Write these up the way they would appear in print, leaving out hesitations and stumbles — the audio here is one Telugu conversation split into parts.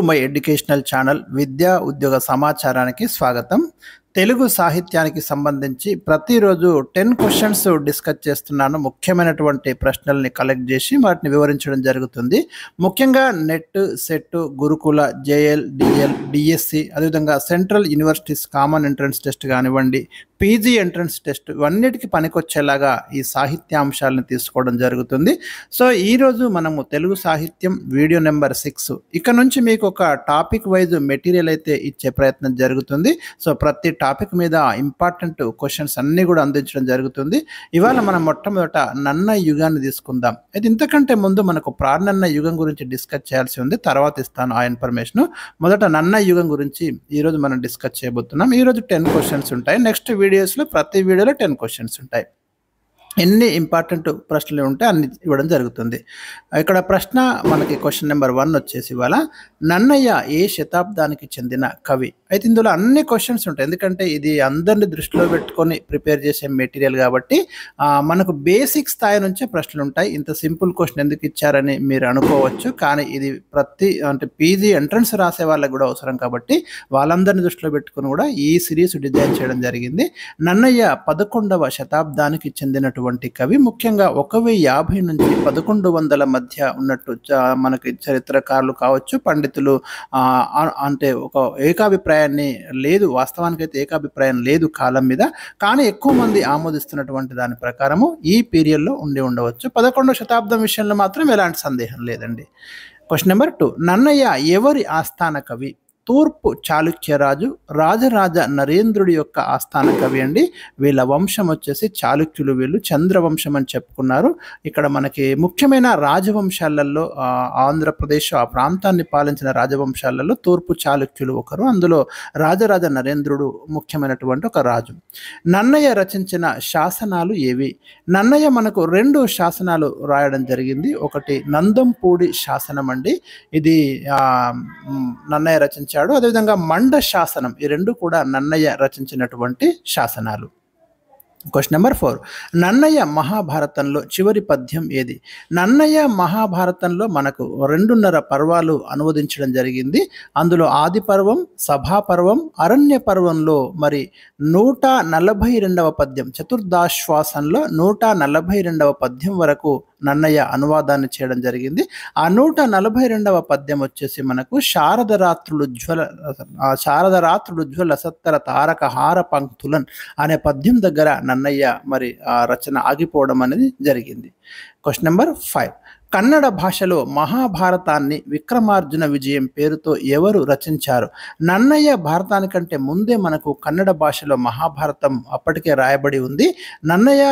మై ఎడ్యుకేషనల్ ఛానల్ విద్యా ఉద్యోగ సమాచారానికి స్వాగతం. తెలుగు సాహిత్యానికి సంబంధించి ప్రతిరోజు 10 క్వశ్చన్స్ డిస్కస్ చేస్తున్నాను. ముఖ్యమైనటువంటి ప్రశ్నల్ని కలెక్ట్ చేసి వాటిని వివరించడం జరుగుతుంది. ముఖ్యంగా నెట్, సెట్, గురుకుల, జేఎల్, డిఎల్, డిఎస్సి, అదేవిధంగా central universities common entrance test కానివ్వండి, పీజీ ఎంట్రన్స్ టెస్ట్, ఇవన్నిటికీ పనికొచ్చేలాగా ఈ సాహిత్యాంశాలను తీసుకోవడం జరుగుతుంది. సో ఈరోజు మనము తెలుగు సాహిత్యం వీడియో నెంబర్ 6 ఇక నుంచి మీకు ఒక టాపిక్ వైజ్ మెటీరియల్ అయితే ఇచ్చే ప్రయత్నం జరుగుతుంది. సో ప్రతి టాపిక్ మీద ఇంపార్టెంట్ క్వశ్చన్స్ అన్నీ కూడా అందించడం జరుగుతుంది. ఇవాళ మనం మొట్టమొదట నన్న యుగాన్ని తీసుకుందాం. అయితే ఇంతకంటే ముందు మనకు ప్రాణన్న యుగం గురించి డిస్కస్ చేయాల్సి ఉంది. తర్వాత ఇస్తాను ఆ ఇన్ఫర్మేషన్. మొదట నన్న యుగం గురించి ఈరోజు మనం డిస్కస్ చేయబోతున్నాం. ఈరోజు 10 క్వశ్చన్స్ ఉంటాయి. నెక్స్ట్ వీడియోస్లో ప్రతి వీడియోలో 10 క్వశ్చన్స్ ఉంటాయి. ఎన్ని ఇంపార్టెంట్ ప్రశ్నలు ఉంటే అన్ని ఇవ్వడం జరుగుతుంది. ఇక్కడ ప్రశ్న మనకి క్వశ్చన్ నెంబర్ 1 వచ్చేసి ఇవాళ నన్నయ్య ఏ శతాబ్దానికి చెందిన కవి. అయితే ఇందులో అన్ని క్వశ్చన్స్ ఉంటాయి, ఎందుకంటే ఇది అందరిని దృష్టిలో పెట్టుకొని ప్రిపేర్ చేసే మెటీరియల్ కాబట్టి మనకు బేసిక్ స్థాయి నుంచే ప్రశ్నలు ఉంటాయి. ఇంత సింపుల్ క్వశ్చన్ ఎందుకు ఇచ్చారని మీరు అనుకోవచ్చు, కానీ ఇది అంటే పీజీ ఎంట్రన్స్ రాసే వాళ్ళకి కూడా అవసరం కాబట్టి వాళ్ళందరినీ దృష్టిలో పెట్టుకుని కూడా ఈ సిరీస్ డిజైన్ చేయడం జరిగింది. నన్నయ్య 11వ శతాబ్దానికి చెందినటువంటి కవి. ముఖ్యంగా 1050 నుంచి 1100 మధ్య ఉన్నట్టు మనకి చరిత్రకారులు కావచ్చు, పండితులు అంటే ఒక ఏకాభిప్రాయాన్ని లేదు, వాస్తవానికైతే ఏకాభిప్రాయం లేదు కాలం మీద, కానీ ఎక్కువ మంది ఆమోదిస్తున్నటువంటి దాని ప్రకారము ఈ పీరియడ్లో ఉండవచ్చు. 11వ శతాబ్దం విషయంలో మాత్రం ఎలాంటి సందేహం లేదండి. క్వశ్చన్ నెంబర్ 2, నన్నయ్య ఎవరి ఆస్థాన కవి? తూర్పు చాళుక్యరాజు రాజరాజ నరేంద్రుడి యొక్క ఆస్థాన కవి అండి. వీళ్ళ వంశం వచ్చేసి చాళుక్యులు, వీళ్ళు చంద్రవంశం అని చెప్పుకున్నారు. ఇక్కడ మనకి ముఖ్యమైన రాజవంశాలలో ఆంధ్రప్రదేశ్ ఆ ప్రాంతాన్ని పాలించిన రాజవంశాలలో తూర్పు చాళుక్యులు ఒకరు. అందులో రాజరాజ నరేంద్రుడు ముఖ్యమైనటువంటి ఒక రాజు. నన్నయ్య రచించిన శాసనాలు ఏవి? నన్నయ్య మనకు 2 శాసనాలు రాయడం జరిగింది. ఒకటి నందంపూడి శాసనం అండి, ఇది నన్నయ్య రచించాడు. అదేవిధంగా మండ శాసనం, ఈ 2 కూడా నన్నయ్య రచించినటువంటి శాసనాలు. క్వశ్చన్ నెంబర్ 4, నన్నయ్య మహాభారతంలో చివరి పద్యం ఏది? నన్నయ్య మహాభారతంలో మనకు 2.5 పర్వాలు అనువదించడం జరిగింది. అందులో ఆది పర్వం, సభా పర్వం, అరణ్య పర్వంలో మరి 142వ పద్యం, చతుర్దాశ్వాసంలో 142వ పద్యం వరకు నన్నయ్య అనువాదాన్ని చేయడం జరిగింది. ఆ 142వ పద్యం వచ్చేసి మనకు శారదరాత్రులుజ్వల సత్తర తారక హార పంక్తులన్ అనే పద్యం దగ్గర నన్నయ్య మరి ఆ రచన ఆగిపోవడం అనేది జరిగింది. క్వశ్చన్ నెంబర్ 5, కన్నడ భాషలో మహాభారతాన్ని విక్రమార్జున విజయం పేరుతో ఎవరు రచించారు? నన్నయ్య భారతానికంటే ముందే మనకు కన్నడ భాషలో మహాభారతం అప్పటికే రాయబడి ఉంది. నన్నయ్య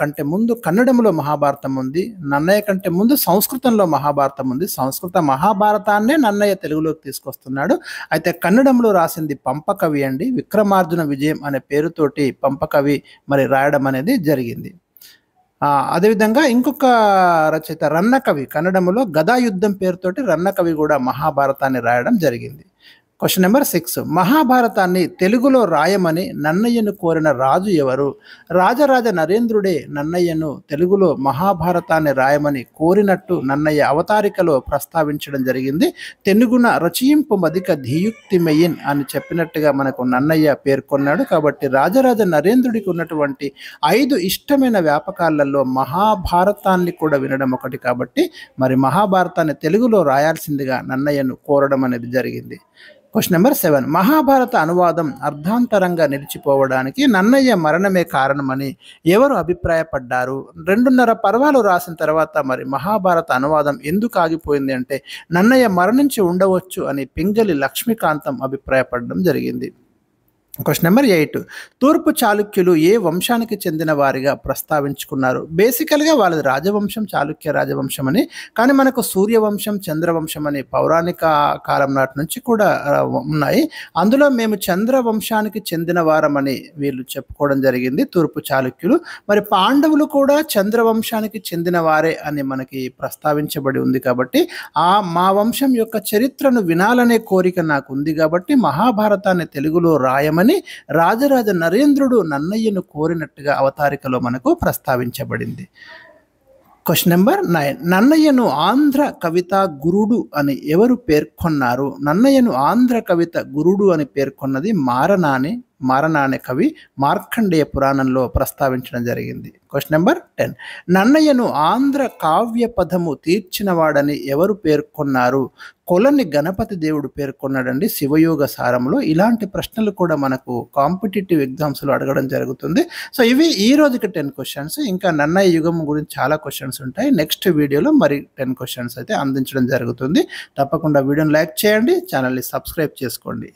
కంటే ముందు కన్నడంలో మహాభారతం ఉంది. నన్నయ్య కంటే ముందు సంస్కృతంలో మహాభారతం ఉంది. సంస్కృత మహాభారతాన్నే నన్నయ్య తెలుగులోకి తీసుకొస్తున్నాడు. అయితే కన్నడంలో రాసింది పంపకవి అండి. విక్రమార్జున విజయం అనే పేరుతోటి పంపకవి మరి రాయడం అనేది జరిగింది. అదేవిధంగా ఇంకొక రచయిత రన్నకవి, కన్నడములో గదాయుద్ధం పేరుతోటి రన్నకవి కూడా మహాభారతాన్ని రాయడం జరిగింది. క్వశ్చన్ నెంబర్ 6, మహాభారతాన్ని తెలుగులో రాయమని నన్నయ్యను కోరిన రాజు ఎవరు? రాజరాజ నరేంద్రుడే నన్నయ్యను తెలుగులో మహాభారతాన్ని రాయమని కోరినట్టు నన్నయ్య అవతారికలో ప్రస్తావించడం జరిగింది. తెలుగున రచయింపు మదిక ధియుక్తిమయిన్ అని చెప్పినట్టుగా మనకు నన్నయ్య పేర్కొన్నాడు. కాబట్టి రాజరాజ నరేంద్రుడికి ఉన్నటువంటి 5 ఇష్టమైన వ్యాపకాలలో మహాభారతాన్ని కూడా వినడం ఒకటి. కాబట్టి మరి మహాభారతాన్ని తెలుగులో రాయాల్సిందిగా నన్నయ్యను కోరడం అనేది జరిగింది. క్వశ్చన్ నెంబర్ 7, మహాభారత అనువాదం అర్ధాంతరంగా నిలిచిపోవడానికి నన్నయ్య మరణమే కారణమని ఎవరు అభిప్రాయపడ్డారు? 2.5 పర్వాలు రాసిన తర్వాత మరి మహాభారత అనువాదం ఎందుకు ఆగిపోయింది అంటే నన్నయ్య మరణించి ఉండవచ్చు అని పింగళి లక్ష్మీకాంతం అభిప్రాయపడడం జరిగింది. క్వశ్చన్ నెంబర్ 8, తూర్పు చాళుక్యులు ఏ వంశానికి చెందిన వారిగా ప్రస్తావించుకున్నారు? బేసికల్గా వాళ్ళది రాజవంశం, చాళుక్య రాజవంశం అని, కానీ మనకు సూర్యవంశం, చంద్రవంశం అని పౌరాణిక కాలం నాటి నుంచి కూడా ఉన్నాయి. అందులో మేము చంద్రవంశానికి చెందిన వారమని వీళ్ళు చెప్పుకోవడం జరిగింది తూర్పు చాళుక్యులు. మరి పాండవులు కూడా చంద్రవంశానికి చెందిన వారే అని మనకి ప్రస్తావించబడి ఉంది. కాబట్టి మా వంశం యొక్క చరిత్రను వినాలనే కోరిక నాకు ఉంది కాబట్టి మహాభారతాన్ని తెలుగులో రాయమని రాజరాజ నరేంద్రుడు నన్నయ్యను కోరినట్టుగా అవతారికలో మనకు ప్రస్తావించబడింది. Question number 9. నన్నయ్యను ఆంధ్ర కవిత గురుడు అని ఎవరు పేర్కొన్నారు? నన్నయ్యను ఆంధ్ర కవిత గురుడు అని పేర్కొన్నది మారనాని కవి మార్కండేయ పురాణంలో ప్రస్తావించడం జరిగింది. Question number 10. నన్నయ్యను ఆంధ్ర కావ్య పదము తీర్చినవాడని ఎవరు పేర్కొన్నారు? కొలని గణపతి దేవుడు పేర్కొన్నాడండి శివయోగ సారంలో. ఇలాంటి ప్రశ్నలు కూడా మనకు కాంపిటేటివ్ ఎగ్జామ్స్లో అడగడం జరుగుతుంది. సో ఇవి ఈ రోజుకి 10 క్వశ్చన్స్. ఇంకా నన్నయ్య యుగం గురించి చాలా క్వశ్చన్స్ ఉంటాయి. నెక్స్ట్ వీడియోలో మరి 10 క్వశ్చన్స్ అయితే అందించడం జరుగుతుంది. తప్పకుండా వీడియోని లైక్ చేయండి, ఛానల్ని సబ్స్క్రైబ్ చేసుకోండి.